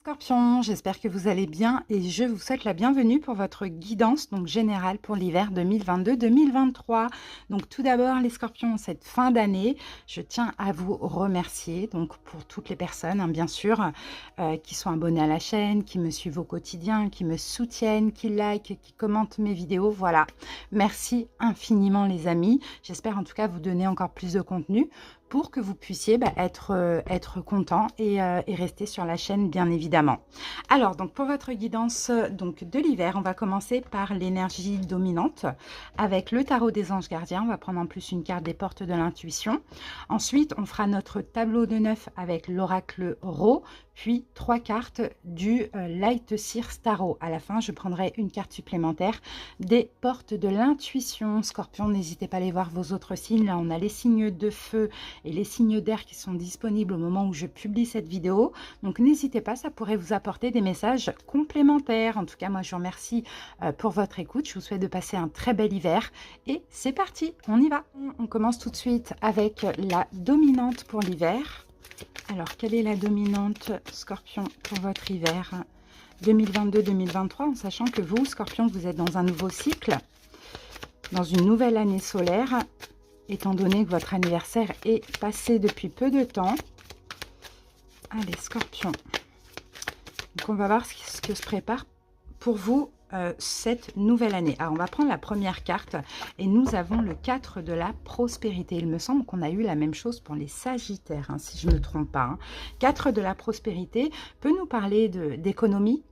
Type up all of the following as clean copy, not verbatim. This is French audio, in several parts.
Scorpion, j'espère que vous allez bien et je vous souhaite la bienvenue pour votre guidance donc générale pour l'hiver 2022-2023. Donc tout d'abord les scorpions, cette fin d'année, je tiens à vous remercier donc pour toutes les personnes bien sûr qui sont abonnées à la chaîne, qui me suivent au quotidien, qui me soutiennent, qui likent, qui commentent mes vidéos. Voilà, merci infiniment les amis. J'espère en tout cas vous donner encore plus de contenu pour que vous puissiez être content et rester sur la chaîne, bien évidemment. Alors, donc pour votre guidance donc de l'hiver, on va commencer par l'énergie dominante avec le tarot des anges gardiens. On va prendre en plus une carte des portes de l'intuition. Ensuite, on fera notre tableau de 9 avec l'oracle Ro, puis 3 cartes du Light Seer Tarot. À la fin, je prendrai une carte supplémentaire des portes de l'intuition. Scorpion, n'hésitez pas à aller voir vos autres signes. Là, on a les signes de feu et les signes d'air qui sont disponibles au moment où je publie cette vidéo. Donc n'hésitez pas, ça pourrait vous apporter des messages complémentaires. En tout cas, moi je vous remercie pour votre écoute. Je vous souhaite de passer un très bel hiver. Et c'est parti, on y va. On commence tout de suite avec la dominante pour l'hiver. Alors, quelle est la dominante Scorpion pour votre hiver 2022-2023, en sachant que vous, Scorpion, vous êtes dans un nouveau cycle, dans une nouvelle année solaire, étant donné que votre anniversaire est passé depuis peu de temps. Allez, Scorpion. Donc, on va voir ce que se prépare pour vous cette nouvelle année. Alors, on va prendre la première carte et nous avons le 4 de la prospérité. Il me semble qu'on a eu la même chose pour les Sagittaires, si je ne me trompe pas. 4 de la prospérité peut nous parler d'économie,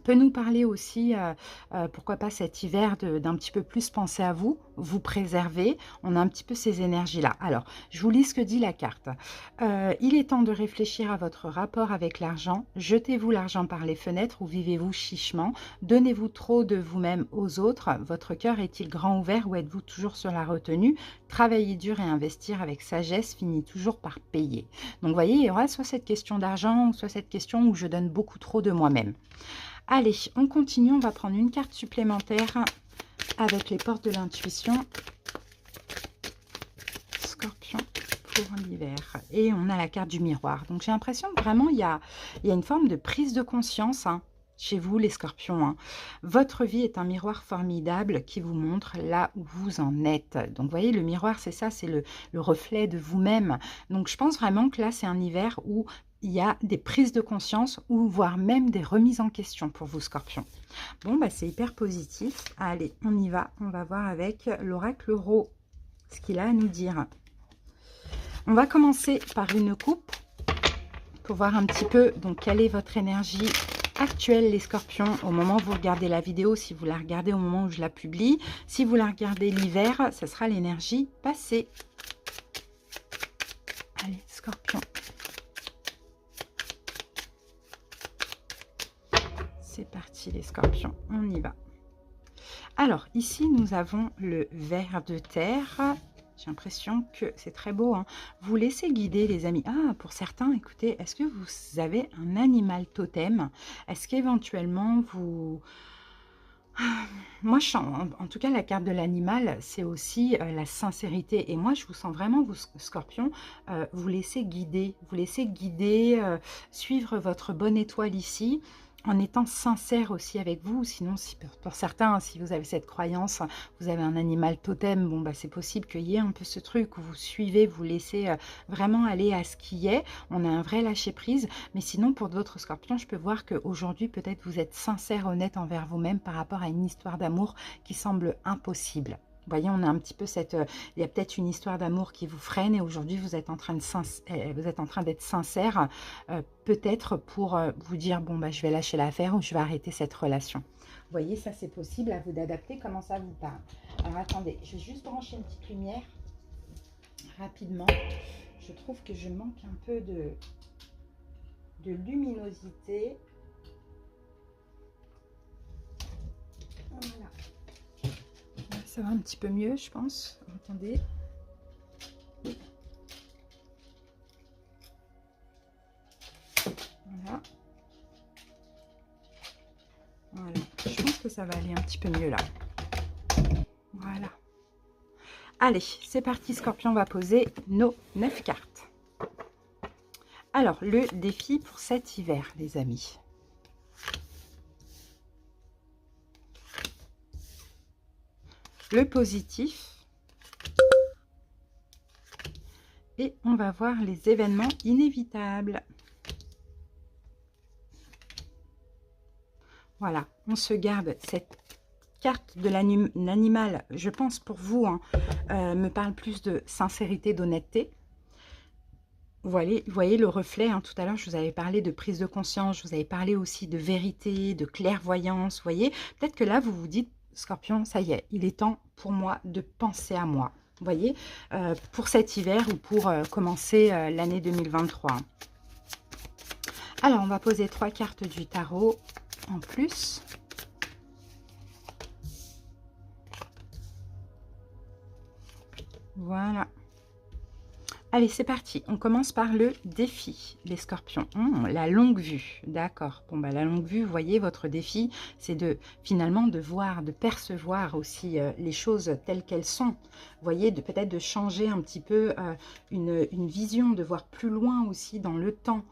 peut nous parler aussi, pourquoi pas cet hiver, d'un petit peu plus penser à vous, vous préserver. On a un petit peu ces énergies-là. Alors, je vous lis ce que dit la carte. Il est temps de réfléchir à votre rapport avec l'argent. Jetez-vous l'argent par les fenêtres ou vivez-vous chichement? Donnez-vous trop de vous-même aux autres? Votre cœur est-il grand ouvert ou êtes-vous toujours sur la retenue? Travailler dur et investir avec sagesse finit toujours par payer. Donc, vous voyez, il y aura soit cette question d'argent, soit cette question où je donne beaucoup trop de moi-même. Allez, on continue, on va prendre une carte supplémentaire avec les portes de l'intuition. Scorpion pour l'hiver. Et on a la carte du miroir. Donc j'ai l'impression que vraiment il y a une forme de prise de conscience chez vous les scorpions. Votre vie est un miroir formidable qui vous montre là où vous en êtes. Donc vous voyez, le miroir c'est ça, c'est le reflet de vous-même. Donc je pense vraiment que là c'est un hiver où il y a des prises de conscience ou voire même des remises en question pour vous, Scorpions. Bon, c'est hyper positif. Allez, on y va. On va voir avec l'oracle Ro ce qu'il a à nous dire. On va commencer par une coupe pour voir un petit peu donc quelle est votre énergie actuelle, les scorpions, au moment où vous regardez la vidéo, si vous la regardez au moment où je la publie. Si vous la regardez l'hiver, ce sera l'énergie passée. Allez, scorpion. C'est parti les scorpions, on y va. Alors ici nous avons le ver de terre. J'ai l'impression que c'est très beau. Vous laissez guider les amis. Ah, pour certains, écoutez, est-ce que vous avez un animal totem? Est-ce qu'éventuellement vous... Moi, en tout cas, la carte de l'animal, c'est aussi la sincérité. Et moi, je vous sens vraiment, vous, scorpions, vous laissez guider. Vous laissez guider, suivre votre bonne étoile ici, en étant sincère aussi avec vous. Sinon, si, pour certains, si vous avez cette croyance, vous avez un animal totem, bon, c'est possible qu'il y ait un peu ce truc où vous suivez, vous laissez vraiment aller à ce qui est. On a un vrai lâcher-prise. Mais sinon, pour d'autres scorpions, je peux voir qu'aujourd'hui, peut-être vous êtes sincère, honnête envers vous-même par rapport à une histoire d'amour qui semble impossible. Vous voyez, on a un petit peu cette... il y a peut-être une histoire d'amour qui vous freine et aujourd'hui, vous êtes en train d'être sincère, peut-être pour vous dire, bon, je vais lâcher l'affaire ou je vais arrêter cette relation. Vous voyez, ça, c'est possible. À vous d'adapter comment ça vous parle. Alors, attendez, je vais juste brancher une petite lumière rapidement. Je trouve que je manque un peu de luminosité. Voilà. Ça va un petit peu mieux, je pense. Attendez. Voilà. Voilà. Je pense que ça va aller un petit peu mieux là. Voilà. Allez, c'est parti, Scorpion. On va poser nos 9 cartes. Alors, le défi pour cet hiver, les amis. Le positif. Et on va voir les événements inévitables. Voilà, on se garde cette carte de l'animal, je pense pour vous, hein, me parle plus de sincérité, d'honnêteté. Vous voyez le reflet, hein, tout à l'heure, je vous avais parlé de prise de conscience, je vous avais parlé aussi de vérité, de clairvoyance, vous voyez. Peut-être que là, vous vous dites, Scorpion, ça y est, il est temps pour moi de penser à moi. Vous voyez, pour cet hiver ou pour commencer l'année 2023. Alors, on va poser 3 cartes du tarot en plus. Voilà. Allez, c'est parti. On commence par le défi, les scorpions. La longue vue, d'accord. Bon, bah, la longue vue, vous voyez, votre défi, c'est de finalement de voir, de percevoir aussi les choses telles qu'elles sont. Vous voyez, peut-être de changer un petit peu une vision, de voir plus loin aussi dans le temps,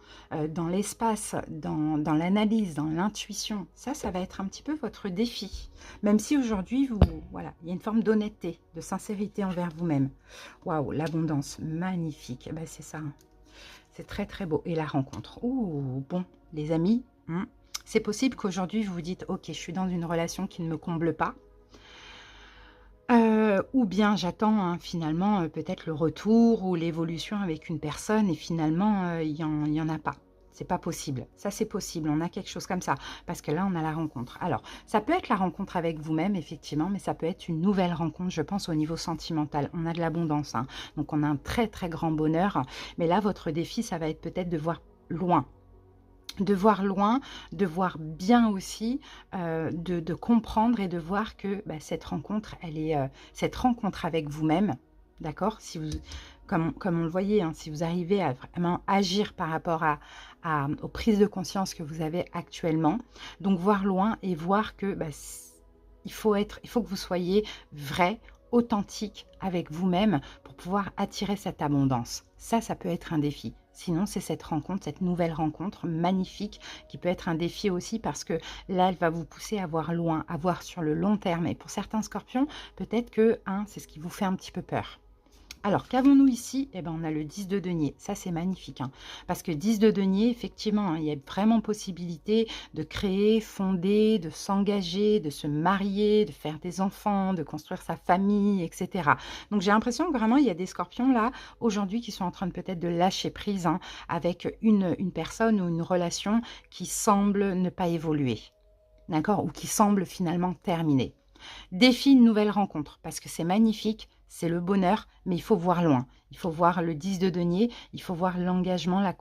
dans l'espace, dans l'analyse, dans l'intuition. Ça va être un petit peu votre défi. Même si aujourd'hui, voilà, il y a une forme d'honnêteté, de sincérité envers vous-même. Waouh, l'abondance, magnifique. Ben, c'est ça. C'est très, très beau. Et la rencontre. Ouh, bon, les amis, c'est possible qu'aujourd'hui, vous vous dites, ok, je suis dans une relation qui ne me comble pas. Ou bien j'attends hein, finalement peut-être le retour ou l'évolution avec une personne et finalement, il y en a pas. C'est pas possible. Ça, c'est possible. On a quelque chose comme ça. Parce que là, on a la rencontre. Alors, ça peut être la rencontre avec vous-même, effectivement, mais ça peut être une nouvelle rencontre, je pense, au niveau sentimental. On a de l'abondance, hein. Donc, on a un très, très grand bonheur. Mais là, votre défi, ça va être peut-être de voir loin. De voir loin, de voir bien aussi, de comprendre et de voir que bah, cette rencontre, elle est cette rencontre avec vous-même, d'accord? Si vous, comme on le voyait, hein, si vous arrivez à vraiment agir par rapport aux prises de conscience que vous avez actuellement, donc voir loin et voir que bah, il faut que vous soyez vrai, authentique avec vous-même pour pouvoir attirer cette abondance. Ça peut être un défi. Sinon, c'est cette rencontre, cette nouvelle rencontre magnifique qui peut être un défi aussi parce que là, elle va vous pousser à voir loin, à voir sur le long terme. Et pour certains scorpions, peut-être que c'est ce qui vous fait un petit peu peur. Alors, qu'avons-nous ici? Eh ben, on a le 10 de denier. Ça, c'est magnifique. Hein, parce que 10 de denier, effectivement, hein, il y a vraiment possibilité de créer, fonder, de s'engager, de se marier, de faire des enfants, de construire sa famille, etc. Donc, j'ai l'impression que vraiment, il y a des scorpions là, aujourd'hui, qui sont en train de peut-être de lâcher prise hein, avec une personne ou une relation qui semble ne pas évoluer. D'accord? Ou qui semble finalement terminer. Défi une nouvelle rencontre, parce que c'est magnifique, c'est le bonheur, mais il faut voir loin. Il faut voir le 10 de denier, il faut voir l'engagement,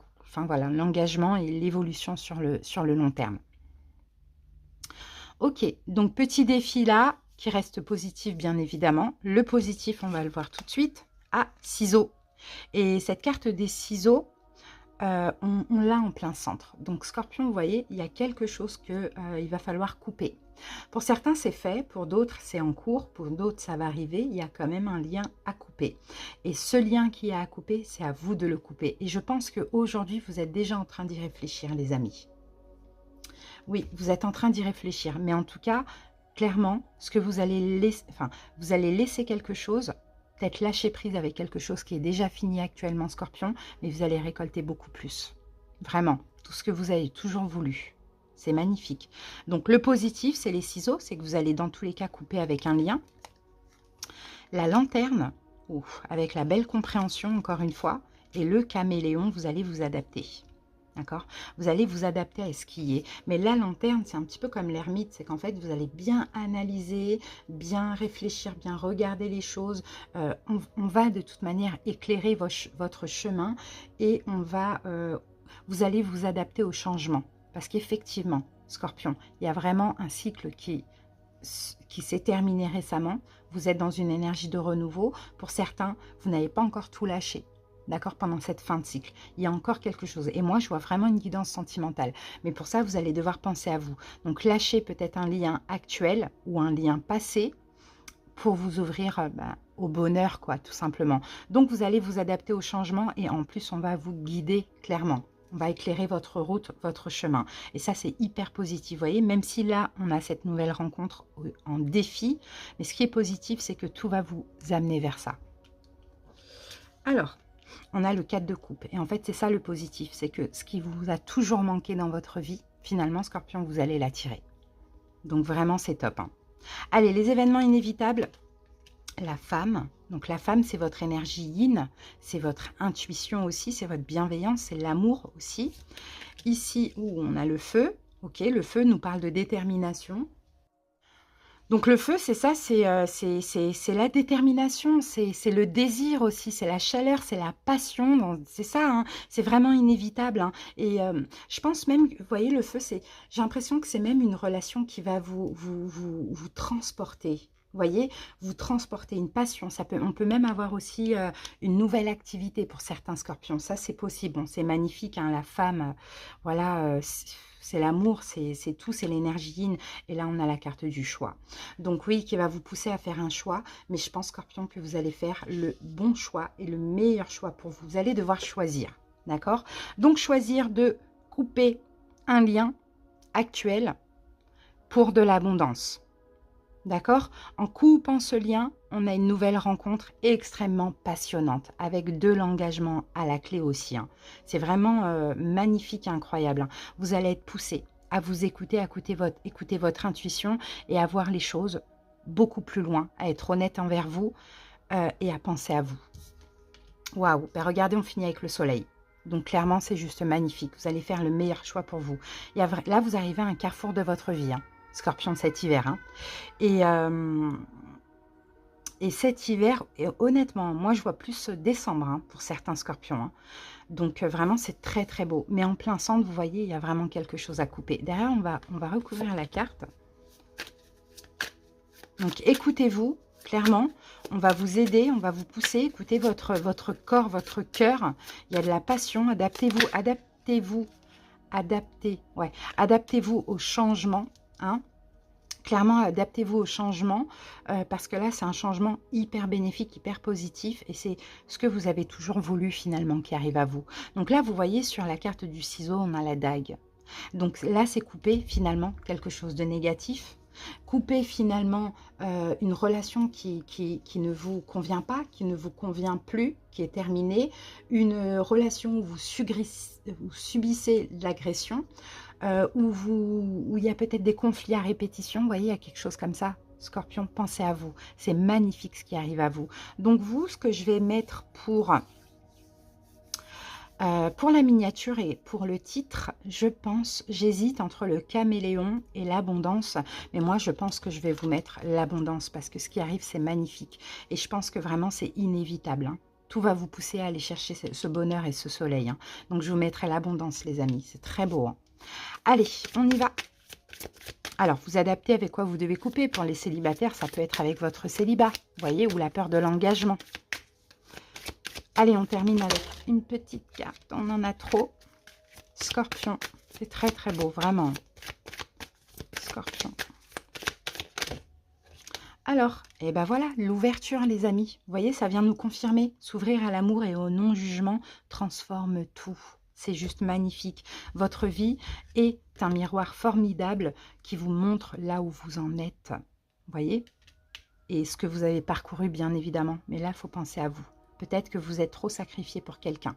voilà, l'engagement et l'évolution sur le long terme. Ok, donc petit défi là, qui reste positif bien évidemment. Le positif, on va le voir tout de suite. Ciseaux. Et cette carte des ciseaux, on l'a en plein centre. Donc Scorpion, vous voyez, il y a quelque chose qu'il va falloir couper. Pour certains, c'est fait. Pour d'autres, c'est en cours. Pour d'autres, ça va arriver. Il y a quand même un lien à couper. Et ce lien qui est à couper, c'est à vous de le couper. Et je pense qu'aujourd'hui, vous êtes déjà en train d'y réfléchir, les amis. Oui, vous êtes en train d'y réfléchir. Mais en tout cas, clairement, ce que vous allez laisser, vous allez laisser quelque chose, peut-être lâcher prise avec quelque chose qui est déjà fini actuellement, Scorpion, mais vous allez récolter beaucoup plus. Vraiment, tout ce que vous avez toujours voulu. C'est magnifique. Donc, le positif, c'est les ciseaux, c'est que vous allez dans tous les cas couper avec un lien. La lanterne, avec la belle compréhension, encore une fois, et le caméléon, vous allez vous adapter. D'accord? Vous allez vous adapter à ce qui est. Mais la lanterne, c'est un petit peu comme l'ermite. C'est qu'en fait, vous allez bien analyser, bien réfléchir, bien regarder les choses. On va de toute manière éclairer votre chemin et vous allez vous adapter au changement. Parce qu'effectivement, Scorpion, il y a vraiment un cycle qui s'est terminé récemment. Vous êtes dans une énergie de renouveau. Pour certains, vous n'avez pas encore tout lâché. D'accord, pendant cette fin de cycle. Il y a encore quelque chose. Et moi, je vois vraiment une guidance sentimentale. Mais pour ça, vous allez devoir penser à vous. Donc, lâchez peut-être un lien actuel ou un lien passé pour vous ouvrir au bonheur, quoi, tout simplement. Donc, vous allez vous adapter au changement et en plus, on va vous guider clairement. On va éclairer votre route, votre chemin. Et ça, c'est hyper positif. Vous voyez, même si là, on a cette nouvelle rencontre en défi, mais ce qui est positif, c'est que tout va vous amener vers ça. Alors, on a le 4 de coupe. Et en fait, c'est ça le positif. C'est que ce qui vous a toujours manqué dans votre vie, finalement, Scorpion, vous allez l'attirer. Donc vraiment, c'est top. Hein. Allez, les événements inévitables. La femme. Donc la femme, c'est votre énergie yin. C'est votre intuition aussi. C'est votre bienveillance. C'est l'amour aussi. Ici, où on a le feu. Ok, le feu nous parle de détermination. Donc le feu, c'est ça, c'est la détermination, c'est le désir aussi, c'est la chaleur, c'est la passion, c'est ça, hein, c'est vraiment inévitable. Hein. Et je pense même, vous voyez, le feu, j'ai l'impression que c'est même une relation qui va vous transporter. Vous voyez, vous transporter une passion. On peut même avoir aussi une nouvelle activité pour certains scorpions. Ça, c'est possible. Bon, c'est magnifique, hein, la femme, voilà, c'est l'amour, c'est tout, c'est l'énergie yin. Et là, on a la carte du choix. Donc oui, qui va vous pousser à faire un choix. Mais je pense, Scorpion, que vous allez faire le bon choix et le meilleur choix pour vous. Vous allez devoir choisir, d'accord? Donc choisir de couper un lien actuel pour de l'abondance. D'accord? En coupant ce lien, on a une nouvelle rencontre extrêmement passionnante, avec de l'engagement à la clé aussi. Hein. C'est vraiment magnifique et incroyable. Hein. Vous allez être poussé à vous écouter, à écouter votre intuition et à voir les choses beaucoup plus loin, à être honnête envers vous et à penser à vous. Waouh! Ben regardez, on finit avec le soleil. Donc clairement, c'est juste magnifique. Vous allez faire le meilleur choix pour vous. Là, vous arrivez à un carrefour de votre vie. Hein. Scorpion cet hiver. Hein. Et cet hiver, et honnêtement, moi je vois plus décembre hein, pour certains scorpions. Hein. Donc vraiment, c'est très très beau. Mais en plein centre, vous voyez, il y a vraiment quelque chose à couper. Derrière, on va recouvrir la carte. Donc écoutez-vous, clairement, on va vous aider, on va vous pousser. Écoutez votre corps, votre cœur. Il y a de la passion, adaptez-vous au changement. Hein. Clairement, adaptez-vous au changement parce que là, c'est un changement hyper bénéfique, hyper positif et c'est ce que vous avez toujours voulu finalement qui arrive à vous. Donc là, vous voyez sur la carte du ciseau, on a la dague. Donc là, c'est couper finalement quelque chose de négatif. Couper finalement une relation qui ne vous convient pas, qui ne vous convient plus, qui est terminée. Une relation où vous subissez de l'agression. Où il y a peut-être des conflits à répétition. Vous voyez, il y a quelque chose comme ça. Scorpion, pensez à vous. C'est magnifique ce qui arrive à vous. Donc vous, ce que je vais mettre pour la miniature et pour le titre, je pense, j'hésite entre le caméléon et l'abondance. Mais moi, je pense que je vais vous mettre l'abondance parce que ce qui arrive, c'est magnifique. Et je pense que vraiment, c'est inévitable. Hein. Tout va vous pousser à aller chercher ce bonheur et ce soleil. Hein. Donc, je vous mettrai l'abondance, les amis. C'est très beau. Hein. Allez, on y va. Alors, vous adaptez avec quoi vous devez couper. Pour les célibataires, ça peut être avec votre célibat, vous voyez, ou la peur de l'engagement. Allez, on termine avec une petite carte. On en a trop. Scorpion, c'est très très beau, vraiment. Scorpion. Alors, et ben voilà, l'ouverture, les amis. Vous voyez, ça vient nous confirmer. S'ouvrir à l'amour et au non-jugement transforme tout. C'est juste magnifique. Votre vie est un miroir formidable qui vous montre là où vous en êtes. Vous voyez? Et ce que vous avez parcouru, bien évidemment. Mais là, il faut penser à vous. Peut-être que vous êtes trop sacrifié pour quelqu'un.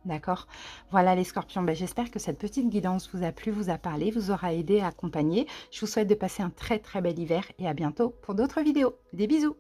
D'accord? Voilà les scorpions. Ben, j'espère que cette petite guidance vous a plu, vous a parlé, vous aura aidé à accompagner. Je vous souhaite de passer un très très bel hiver et à bientôt pour d'autres vidéos. Des bisous!